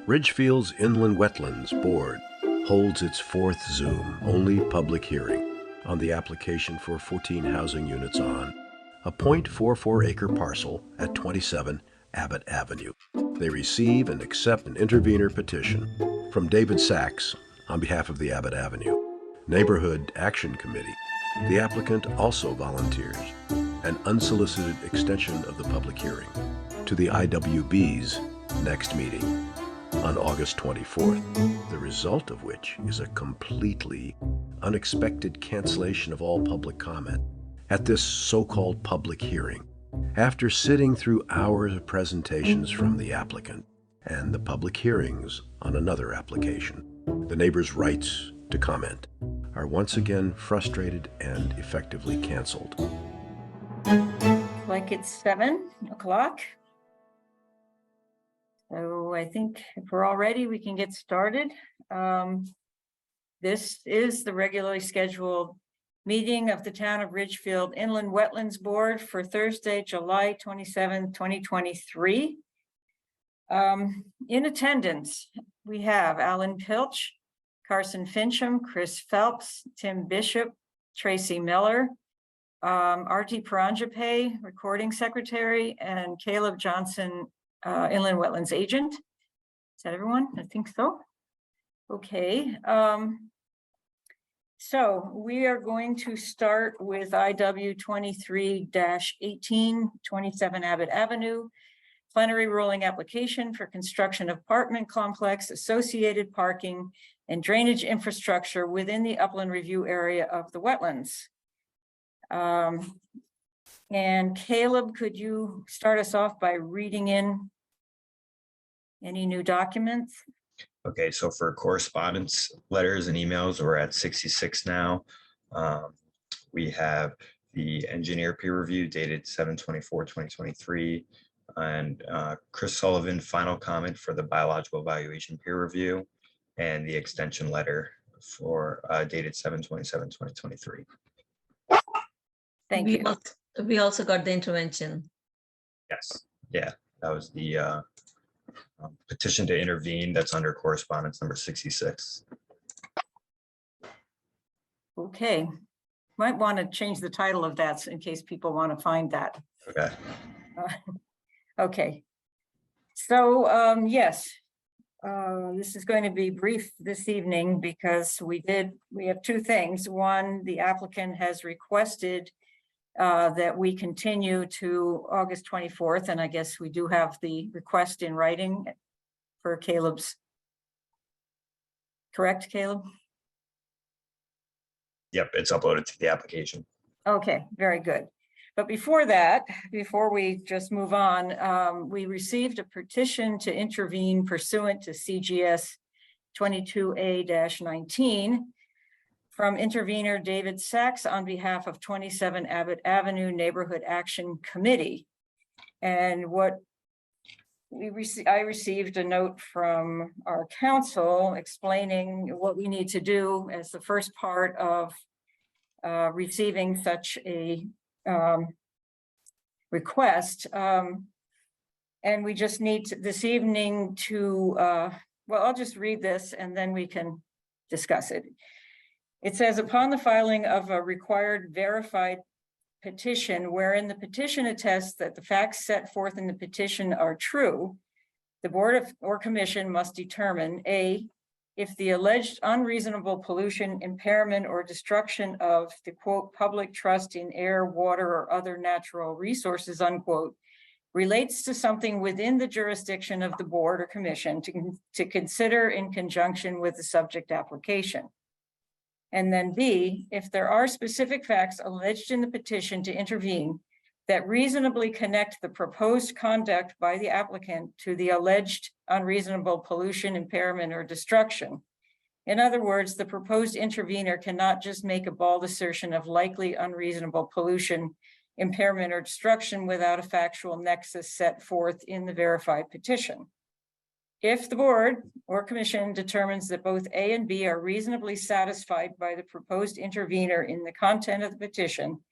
Ridgefield's Inland Wetlands Board holds its fourth Zoom-only public hearing on the application for 14 housing units on a .44-acre parcel at 27 Abbott Avenue. They receive and accept an intervenor petition from David Sachs on behalf of the Abbott Avenue Neighborhood Action Committee. The applicant also volunteers an unsolicited extension of the public hearing to the IWB's next meeting on August 24th, the result of which is a completely unexpected cancellation of all public comment at this so-called public hearing. After sitting through hours of presentations from the applicant and the public hearings on another application, the neighbors' rights to comment are once again frustrated and effectively canceled. Like it's 7 o'clock. So I think if we're all ready, we can get started. This is the regularly scheduled meeting of the Town of Ridgefield Inland Wetlands Board for Thursday, July 27, 2023. In attendance, we have Alan Pilch, Carson Fincham, Chris Phelps, Tim Bishop, Tracy Miller, Artie Paranjape, Recording Secretary, and Caleb Johnson, Inland Wetlands Agent. Is that everyone? I think so. Okay. So we are going to start with IW 23-18, 27 Abbott Avenue, plenary ruling application for construction of apartment complex, associated parking, and drainage infrastructure within the upland review area of the wetlands. And Caleb, could you start us off by reading in any new documents? Okay, so for correspondence, letters and emails, we're at 66 now. We have the engineer peer review dated 7/24/2023, and Chris Sullivan final comment for the biological evaluation peer review, and the extension letter for dated 7/27/2023. Thank you. We also got the intervention. Yes, yeah, that was the petition to intervene that's under correspondence number 66. Okay, might want to change the title of that in case people want to find that. Okay. Okay, so yes, this is going to be brief this evening because we have two things. One, the applicant has requested that we continue to August 24th, and I guess we do have the request in writing for Caleb's. Correct, Caleb? Yep, it's uploaded to the application. Okay, very good. But before that, before we just move on, we received a petition to intervene pursuant to CGS 22A-19 from intervener David Sachs on behalf of 27 Abbott Avenue Neighborhood Action Committee. And what I received a note from our counsel explaining what we need to do as the first part of receiving such a request. And we just need to, this evening to, well, I'll just read this and then we can discuss it. It says, upon the filing of a required verified petition wherein the petition attests that the facts set forth in the petition are true, the board or commission must determine A, if the alleged unreasonable pollution, impairment, or destruction of the quote public trust in air, water, or other natural resources unquote relates to something within the jurisdiction of the board or commission to consider in conjunction with the subject application. And then B, if there are specific facts alleged in the petition to intervene that reasonably connect the proposed conduct by the applicant to the alleged unreasonable pollution, impairment, or destruction. In other words, the proposed intervener cannot just make a bald assertion of likely unreasonable pollution, impairment, or destruction without a factual nexus set forth in the verified petition. If the board or commission determines that both A and B are reasonably satisfied by the proposed intervener in the content of the petition,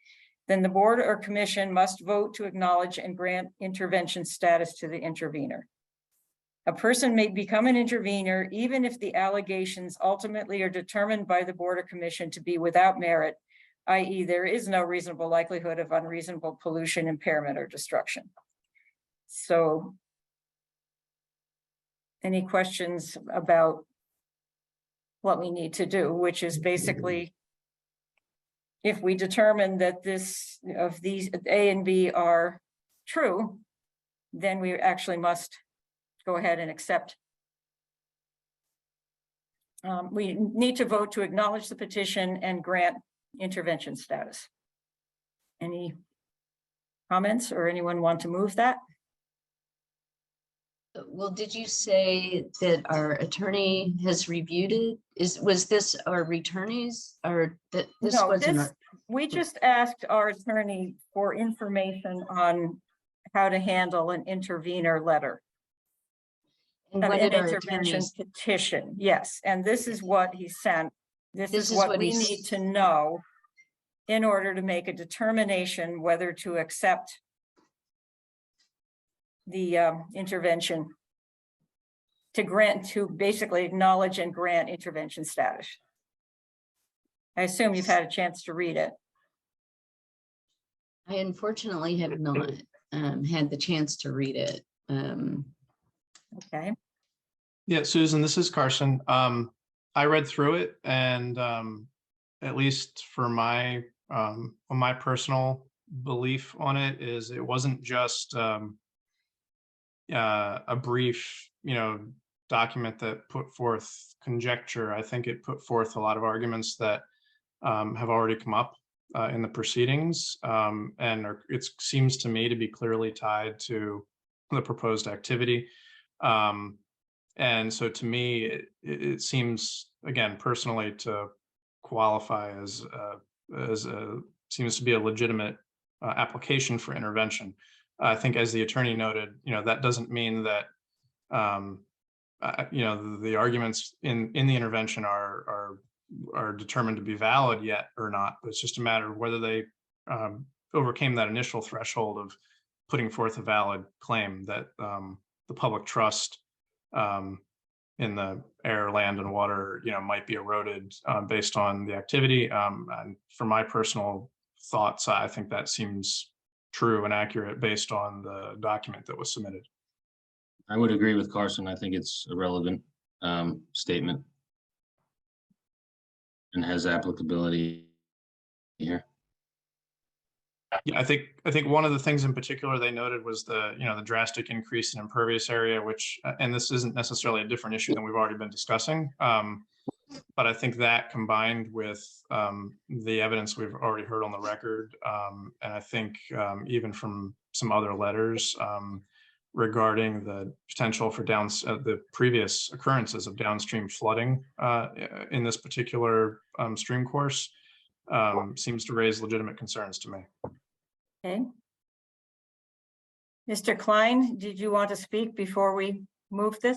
then the board or commission must vote to acknowledge and grant intervention status to the intervener. A person may become an intervener even if the allegations ultimately are determined by the Board or Commission to be without merit, i.e. there is no reasonable likelihood of unreasonable pollution, impairment, or destruction. So any questions about what we need to do, which is basically, if we determine that these A and B are true, then we actually must go ahead and accept. We need to vote to acknowledge the petition and grant intervention status. Any comments or anyone want to move that? Well, did you say that our attorney has reviewed it? Was this our returnees or that this No, wasn't? we just asked our attorney for information on how to handle an intervener letter. And An what did our intervention attorneys? petition, yes, and this is what he sent. This is what we need to know in order to make a determination whether to accept the intervention, to basically acknowledge and grant intervention status. I assume you've had a chance to read it. I unfortunately have not had the chance to read it. Okay. Yeah, Susan, this is Carson. I read through it, and at least for my personal belief on it is it wasn't just a brief, document that put forth conjecture. I think it put forth a lot of arguments that have already come up in the proceedings, and it seems to me to be clearly tied to the proposed activity. And so to me, it seems, again, personally, to qualify as seems to be a legitimate application for intervention. I think, as the attorney noted, that doesn't mean that the arguments in the intervention are determined to be valid yet or not. But it's just a matter of whether they overcame that initial threshold of putting forth a valid claim that the public trust in the air, land, and water, might be eroded based on the activity. And for my personal thoughts, I think that seems true and accurate based on the document that was submitted. I would agree with Carson. I think it's a relevant statement and has applicability here. Yeah, I think one of the things in particular they noted was the drastic increase in impervious area, which, and this isn't necessarily a different issue than we've already been discussing, but I think that combined with the evidence we've already heard on the record, and I think even from some other letters regarding the potential for the previous occurrences of downstream flooding in this particular stream course, seems to raise legitimate concerns to me. Okay. Mr. Klein, did you want to speak before we move this?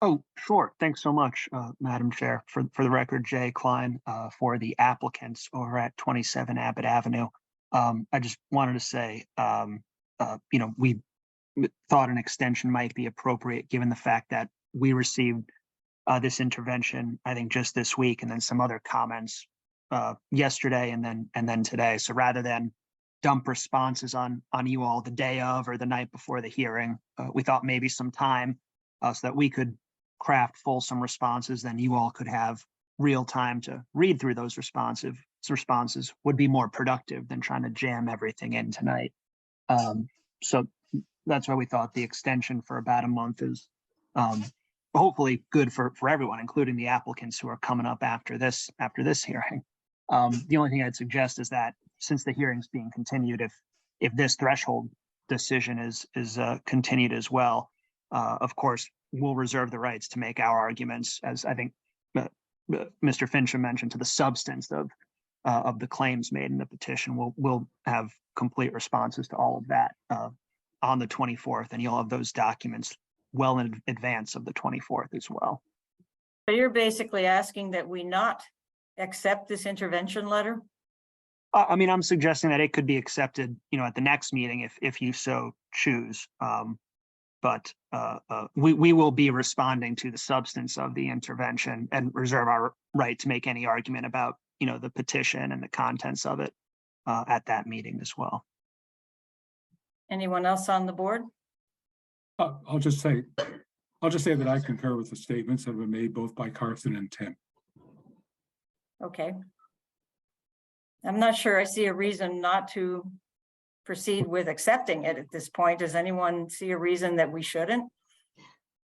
Oh, sure. Thanks so much, Madam Chair. For the record, Jay Klein, for the applicants over at 27 Abbott Avenue. I just wanted to say, we thought an extension might be appropriate given the fact that we received this intervention, I think, just this week, and then some other comments yesterday and then today. So rather than dump responses on you all the day of or the night before the hearing, we thought maybe some time so that we could craft fulsome responses, then you all could have real time to read through those responses would be more productive than trying to jam everything in tonight. So that's why we thought the extension for about a month is hopefully good for everyone, including the applicants who are coming up after this hearing. The only thing I'd suggest is that since the hearing's being continued, if this threshold decision is continued as well, of course, we'll reserve the rights to make our arguments, as I think Mr. Fincham mentioned, to the substance of the claims made in the petition. We'll have complete responses to all of that on the 24th, and you'll have those documents well in advance of the 24th as well. So you're basically asking that we not accept this intervention letter? I mean, I'm suggesting that it could be accepted, at the next meeting if you so choose. But we will be responding to the substance of the intervention and reserve our right to make any argument about, the petition and the contents of it at that meeting as well. Anyone else on the board? I'll just say that I concur with the statements that have been made both by Carson and Tim. Okay. I'm not sure I see a reason not to proceed with accepting it at this point. Does anyone see a reason that we shouldn't?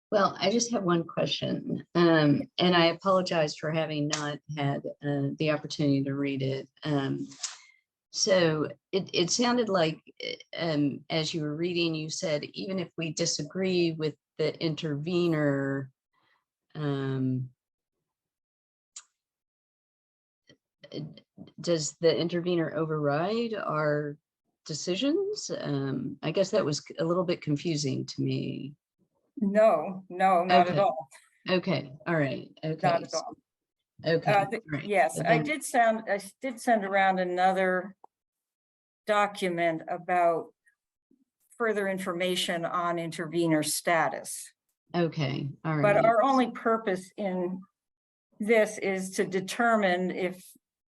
Well, I just have one question, and I apologize for having not had the opportunity to read it. So it sounded like, as you were reading, you said, even if we disagree with the intervener, does the intervener override our decisions? I guess that was a little bit confusing to me. No, not at Okay. all. Okay, all right, okay. Not at all. Okay, all right. Yes, So I then- did send around another document about further information on intervener status. Okay, all But right. our only purpose in this is to determine if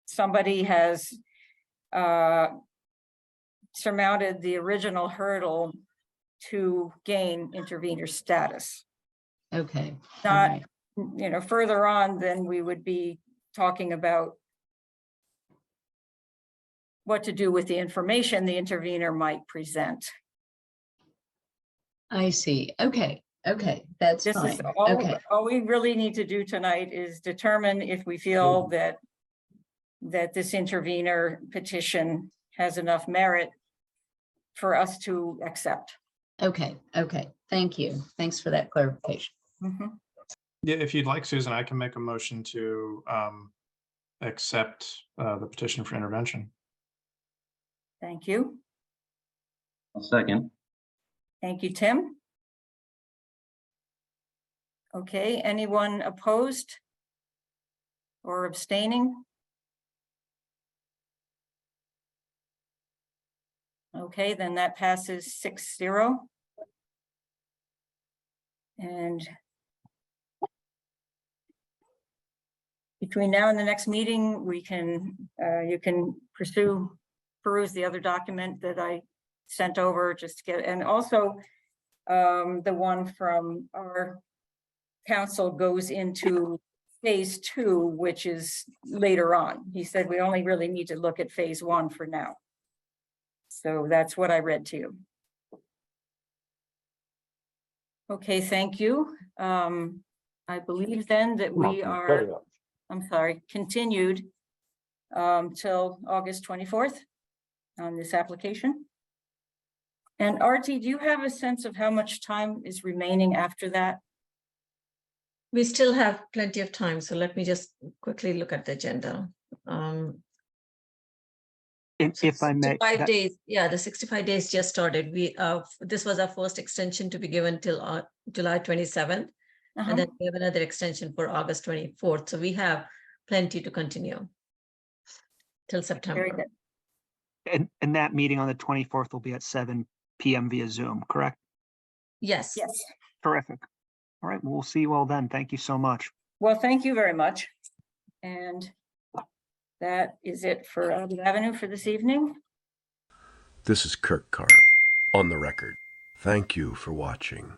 somebody has surmounted the original hurdle to gain intervener status. Okay. all Not, right. further on, then we would be talking about what to do with the information the intervener might present. I see. Okay, that's This fine. is all, Okay, all we really need to do tonight is determine if we feel that this intervener petition has enough merit for us to accept. okay. Thank you. Thanks for that clarification. Mhm. Yeah, if you'd like, Susan, I can make a motion to accept the petition for intervention. Thank you. I'll second. Thank you, Tim. Okay, anyone opposed or abstaining? Okay, then that passes 6-0. And between now and the next meeting, we can, you can peruse the other document that I sent over just to get, and also the one from our council goes into phase 2, which is later on. He said we only really need to look at phase 1 for now. So that's what I read to you. Okay, thank you. I believe then that we are, I'm sorry, continued till August 24th on this application. And Artie, do you have a sense of how much time is remaining after that? We still have plenty of time, so let me just quickly look at the agenda. If I may, 65 days, yeah, the 65 days just started. This was our first extension to be given till July 27th. And then we have another extension for August 24th. So we have plenty to continue till September. Very good. and that meeting on the 24th will be at 7 p.m. via Zoom, correct? Yes. Yes. Terrific. All right, well, we'll see you all then. Thank you so much. Well, thank you very much. And that is it for Abbott Avenue for this evening. This is Kirk Carr, on the record. Thank you for watching.